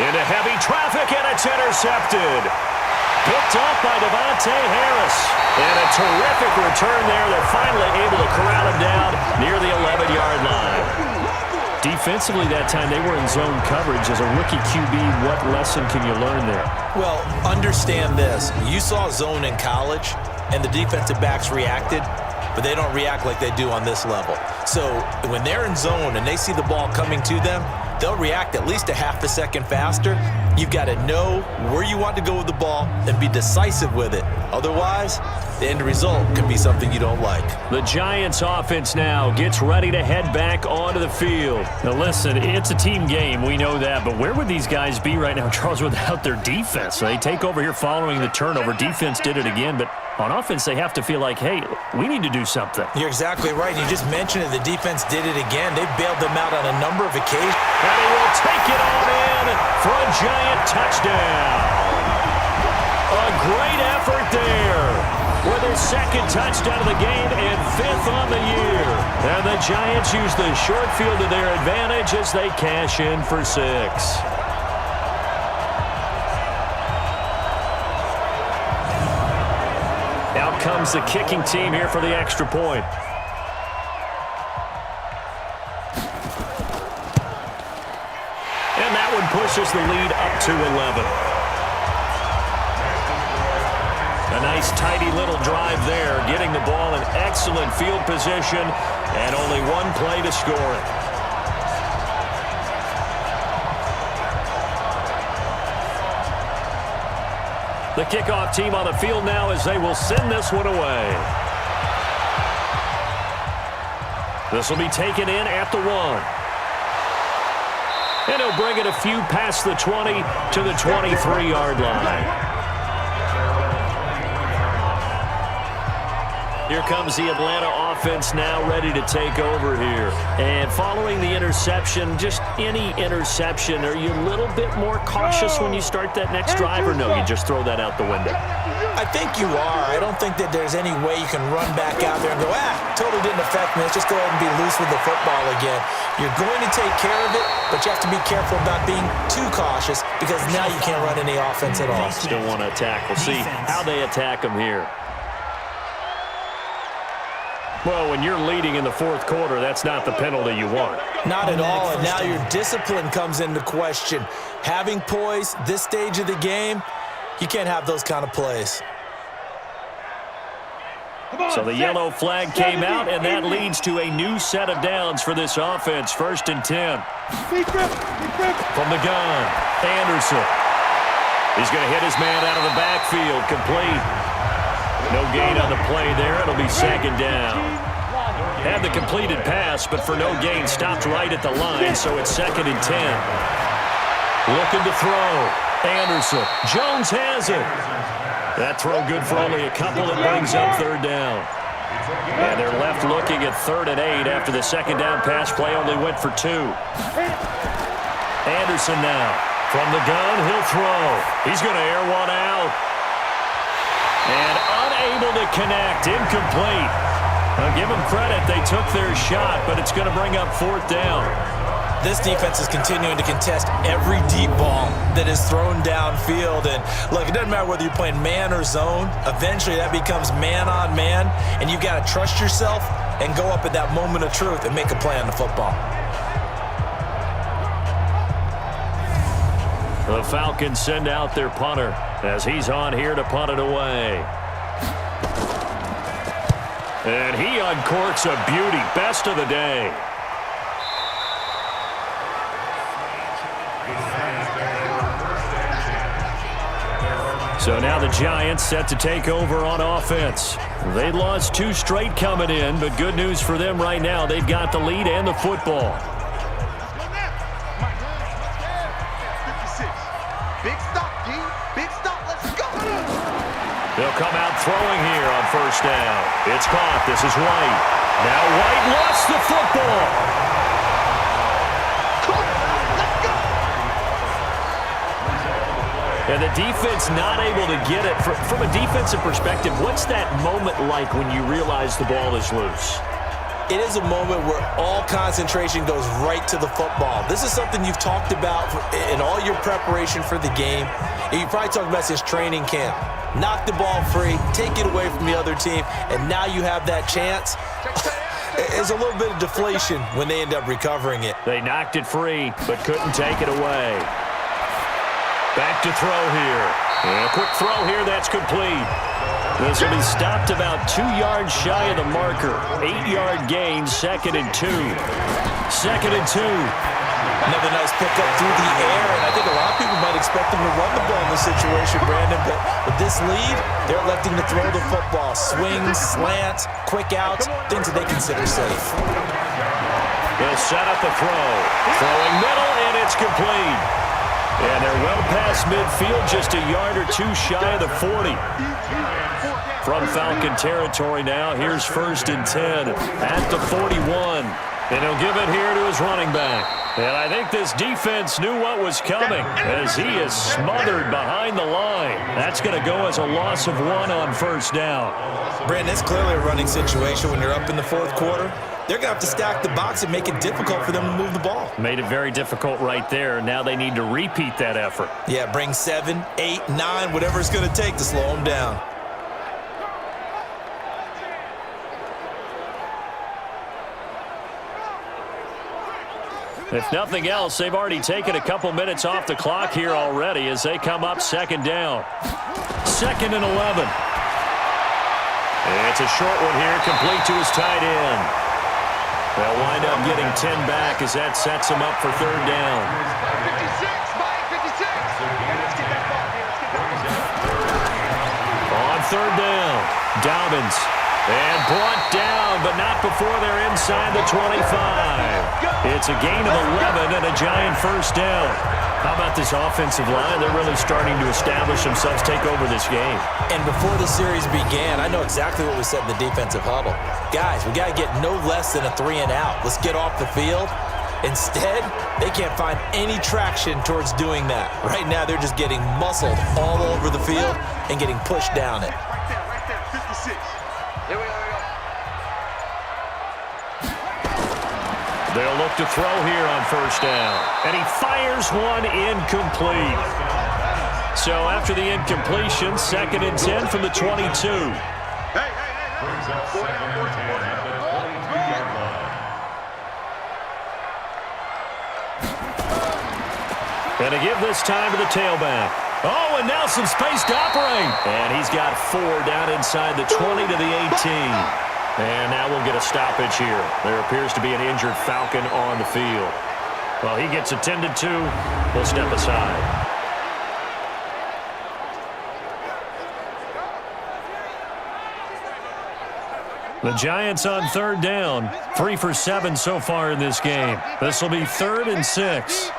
into heavy traffic, and it's intercepted. Picked off by Devontae Harris. And a terrific return there. They're finally able to corral him down near the 11-yard line. Defensively that time, they were in zone coverage. As a rookie QB, what lesson can you learn there? Well, understand this. You saw zone in college, and the defensive backs reacted, but they don't react like they do on this level. So when they're in zone and they see the ball coming to them, they'll react at least a half a second faster. You've got to know where you want to go with the ball and be decisive with it. Otherwise, the end result can be something you don't like. The Giants offense now gets ready to head back onto the field. Now listen, it's a team game, we know that, but where would these guys be right now, Charles, without their defense? They take over here following the turnover. Defense did it again, but on offense they have to feel like, hey, we need to do something. You're exactly right. You just mentioned it. The defense did it again. They bailed them out on a number of occasions. And he will take it on in for a Giant touchdown. A great effort there with his 2nd touchdown of the game and 5th on the year. And the Giants use the short field to their advantage as they cash in for 6. Out comes the kicking team here for the extra point. And that one pushes the lead up to 11. A nice, tidy little drive there, getting the ball in excellent field position, and only one play to score it. The kickoff team on the field now as they will send this one away. This will be taken in at the 1. And he'll bring it a few past the 20 to the 23-yard line. Here comes the Atlanta offense now ready to take over here. And following the interception, just any interception, are you a little bit more cautious when you start that next drive, or no, you just throw that out the window? I think you are. I don't think that there's any way you can run back out there and go, totally didn't affect me. Let's just go ahead and be loose with the football again. You're going to take care of it, but you have to be careful about being too cautious because now you can't run any offense at all. Still want to attack. We'll see how they attack them here. Well, when you're leading in the 4th quarter, that's not the penalty you want. Not at all, and now your discipline comes into question. Having poise this stage of the game, you can't have those kind of plays. So the yellow flag came out, and that leads to a new set of downs for this offense. 1st and 10. From the gun, Anderson. He's going to hit his man out of the backfield, complete. No gain on the play there. It'll be 2nd down. Had the completed pass, but for no gain, stopped right at the line, so it's 2nd and 10. Looking to throw. Anderson. Jones has it. That throw good for only a couple. It brings up 3rd down. And they're left looking at 3rd and 8 after the 2nd down pass play only went for 2. Anderson now. From the gun, he'll throw. He's going to air one out. And unable to connect. Incomplete. I'll give them credit. They took their shot, but it's going to bring up 4th down. This defense is continuing to contest every deep ball that is thrown downfield. And look, it doesn't matter whether you're playing man or zone. Eventually that becomes man on man, and you've got to trust yourself and go up at that moment of truth and make a play on the football. The Falcons send out their punter as he's on here to punt it away. And he uncorks a beauty. Best of the day. So now the Giants set to take over on offense. They lost 2 straight coming in, but good news for them right now. They've got the lead and the football. Big stop, D. Big stop. Let's go. They'll come out throwing here on 1st down. It's caught. This is White. Now White lost the football. And the defense not able to get it. From a defensive perspective, what's that moment like when you realize the ball is loose? It is a moment where all concentration goes right to the football. This is something you've talked about in all your preparation for the game. And you probably talked about since training camp. Knock the ball free, take it away from the other team, and now you have that chance. There's a little bit of deflation when they end up recovering it. They knocked it free, but couldn't take it away. Back to throw here. And a quick throw here, that's complete. This will be stopped about 2 yards shy of the marker. 8-yard gain, 2nd and 2. 2nd and 2. Another nice pickup through the air, and I think a lot of people might expect them to run the ball in this situation, Brandon, but with this lead, they're electing to throw the football. Swings, slants, quick outs, things that they consider safe. They'll set up the throw. Throwing middle, and it's complete. And they're well past midfield, just a yard or 2 shy of the 40. From Falcon territory now, here's 1st and 10 at the 41. And he'll give it here to his running back. And I think this defense knew what was coming as he is smothered behind the line. That's going to go as a loss of 1 on 1st down. Brandon, it's clearly a running situation when you're up in the 4th quarter. They're going to have to stack the box and make it difficult for them to move the ball. Made it very difficult right there. Now they need to repeat that effort. Yeah, bring 7, 8, 9, whatever it's going to take to slow them down. If nothing else, they've already taken a couple minutes off the clock here already as they come up 2nd down. 2nd and 11. It's a short one here, complete to his tight end. They'll wind up getting 10 back as that sets them up for 3rd down. 56, Mike, 56. Let's get that ball here. On 3rd down, Dobbins. And brought down, but not before they're inside the 25. It's a gain of 11 and a giant 1st down. How about this offensive line? They're really starting to establish themselves, take over this game. And before the series began, I know exactly what we said in the defensive huddle. Guys, we got to get no less than a 3 and out. Let's get off the field. Instead, they can't find any traction towards doing that. Right now, they're just getting muscled all over the field and getting pushed down it. Right there, 56. Here we go. They'll look to throw here on 1st down. And he fires one incomplete. So after the incompletion, 2nd and 10 from the 22. Hey. And to give this time to the tailback. Oh, and now some space to operate. And he's got 4 down inside the 20 to the 18. And now we'll get a stoppage here. There appears to be an injured Falcon on the field. Well, he gets attended to. We'll step aside. The Giants on 3rd down. 3 for 7 so far in this game. This will be 3rd and 6.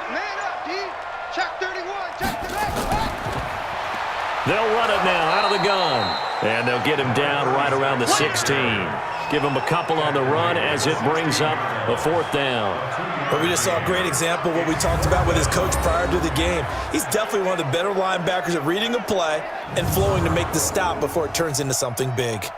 Check 31. Check the next. They'll run it now out of the gun. And they'll get him down right around the 16. Give him a couple on the run as it brings up a 4th down. But we just saw a great example of what we talked about with his coach prior to the game. He's definitely one of the better linebackers at reading a play and flowing to make the stop before it turns into something big.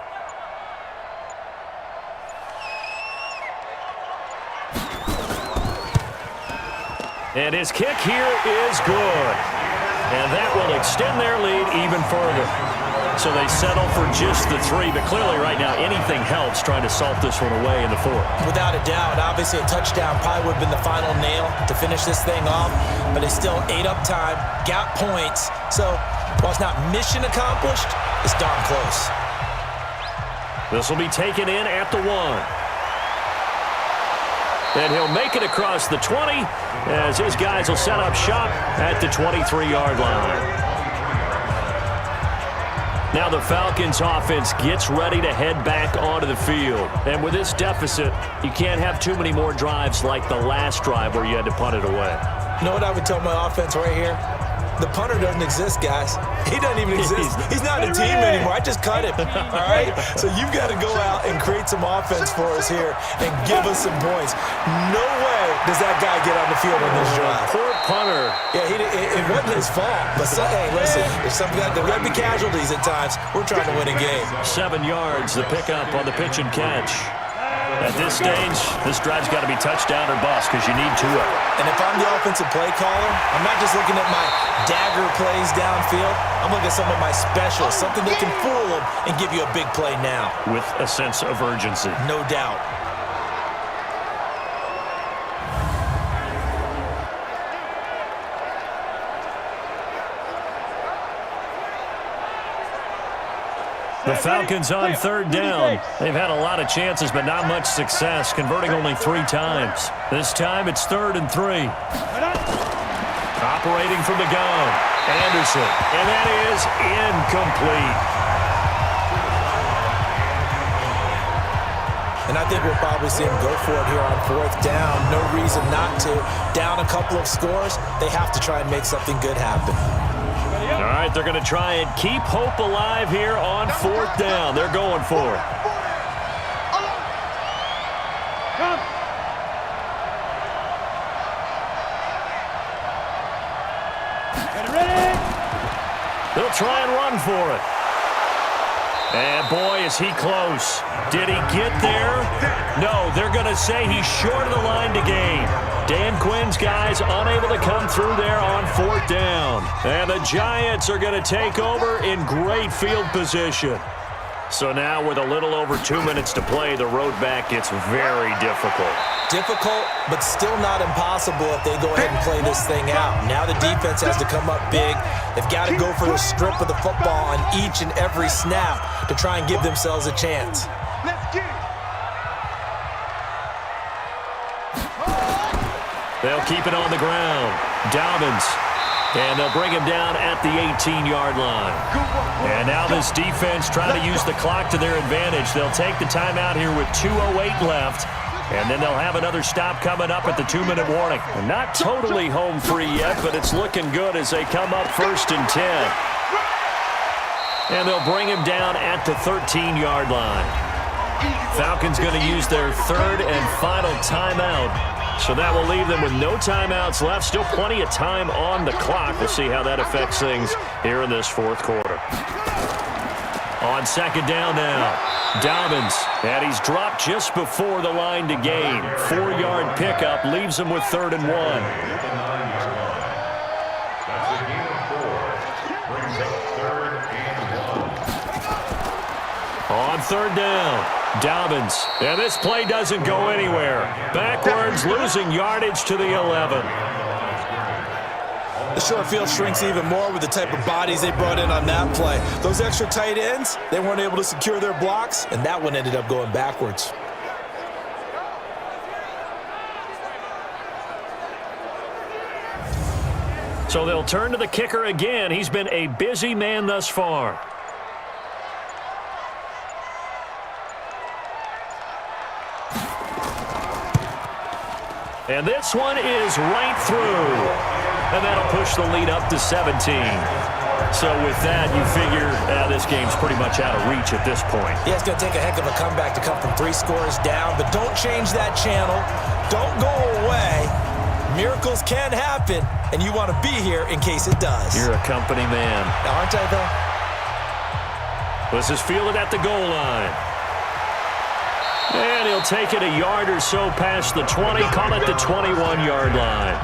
And his kick here is good. And that will extend their lead even further. So they settle for just the 3, but clearly right now anything helps trying to salt this one away in the 4th. Without a doubt, obviously a touchdown probably would have been the final nail to finish this thing off, but they still ate up time, got points. So while it's not mission accomplished, it's darn close. This will be taken in at the 1. And he'll make it across the 20 as his guys will set up shop at the 23-yard line. Now the Falcons offense gets ready to head back onto the field. And with this deficit, you can't have too many more drives like the last drive where you had to punt it away. You know what I would tell my offense right here? The punter doesn't exist, guys. He doesn't even exist. He's not a team anymore. I just cut him, all right? So you've got to go out and create some offense for us here and give us some points. No way does that guy get on the field on this drive. Poor punter. Yeah, it wasn't his fault. But, hey, listen, there's there got to be casualties at times. We're trying to win a game. 7 yards, the pickup on the pitch and catch. At this stage, this drive's got to be touchdown or bust because you need 2 of them. And if I'm the offensive play caller, I'm not just looking at my dagger plays downfield. I'm looking at some of my specials, something that can fool them and give you a big play now. With a sense of urgency. No doubt. The Falcons on 3rd down. They've had a lot of chances, but not much success, converting only 3 times. This time it's 3rd and 3. Operating from the gun, Anderson, and that is incomplete. And I think we'll probably see him go for it here on 4th down. No reason not to. Down a couple of scores, they have to try and make something good happen. All right, they're going to try and keep hope alive here on 4th down. They're going for it. They'll try and run for it. And boy, is he close. Did he get there? No, they're going to say he's short of the line to gain. Dan Quinn's guys unable to come through there on 4th down. And the Giants are going to take over in great field position. So now with a little over 2 minutes to play, the road back gets very difficult. Difficult, but still not impossible if they go ahead and play this thing out. Now the defense has to come up big. They've got to go for a strip of the football on each and every snap to try and give themselves a chance. Let's get it. They'll keep it on the ground. Dobbins. And they'll bring him down at the 18-yard line. And now this defense trying to use the clock to their advantage. They'll take the timeout here with 2:08 left. And then they'll have another stop coming up at the 2-minute warning. And not totally home free yet, but it's looking good as they come up 1st and 10. And they'll bring him down at the 13-yard line. Falcons going to use their 3rd and final timeout. So that will leave them with no timeouts left. Still plenty of time on the clock. We'll see how that affects things here in this 4th quarter. On 2nd down now, Dobbins. And he's dropped just before the line to gain. 4-yard pickup leaves him with 3rd and 1. On 3rd down. Dobbins, and this play doesn't go anywhere. Backwards, losing yardage to the 11. The short field shrinks even more with the type of bodies they brought in on that play. Those extra tight ends, they weren't able to secure their blocks, and that one ended up going backwards. So they'll turn to the kicker again. He's been a busy man thus far. And this one is right through. And that'll push the lead up to 17. So with that, you figure this game's pretty much out of reach at this point. Yeah, it's going to take a heck of a comeback to come from 3 scores down, but don't change that channel. Don't go away. Miracles can happen, and you want to be here in case it does. You're a company man. Aren't I, though? This is fielded at the goal line. And he'll take it a yard or so past the 20, call it the 21-yard line.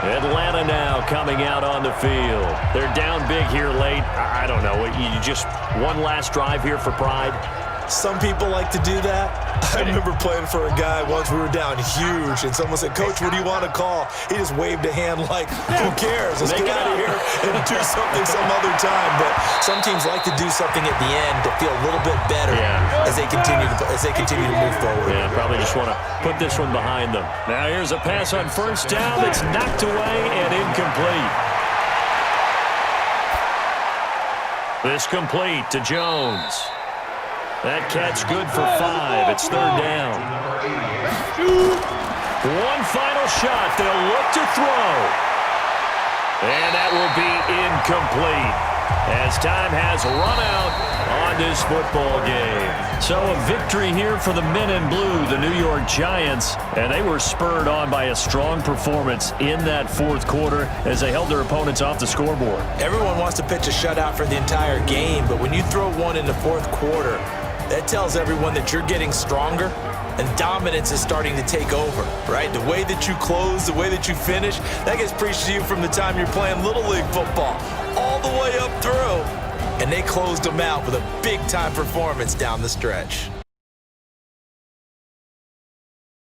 Atlanta now coming out on the field. They're down big here late. I don't know. You just one last drive here for pride? Some people like to do that. I remember playing for a guy once. We were down huge, and someone said, "Coach, what do you want to call?" He just waved a hand like, who cares? Let's get out of here and do something some other time. But some teams like to do something at the end to feel a little bit better as they continue to move forward. Yeah, probably just want to put this one behind them. Now here's a pass on first down that's knocked away and incomplete. This complete to Jones. That catch good for 5. It's third down. One final shot. They'll look to throw. And that will be incomplete as time has run out on this football game. So a victory here for the men in blue, the New York Giants. And they were spurred on by a strong performance in that fourth quarter as they held their opponents off the scoreboard. Everyone wants to pitch a shutout for the entire game, but when you throw one in the fourth quarter, that tells everyone that you're getting stronger and dominance is starting to take over, right? The way that you close, the way that you finish, that gets preached to you from the time you're playing Little League football all the way up through. And they closed them out with a big-time performance down the stretch.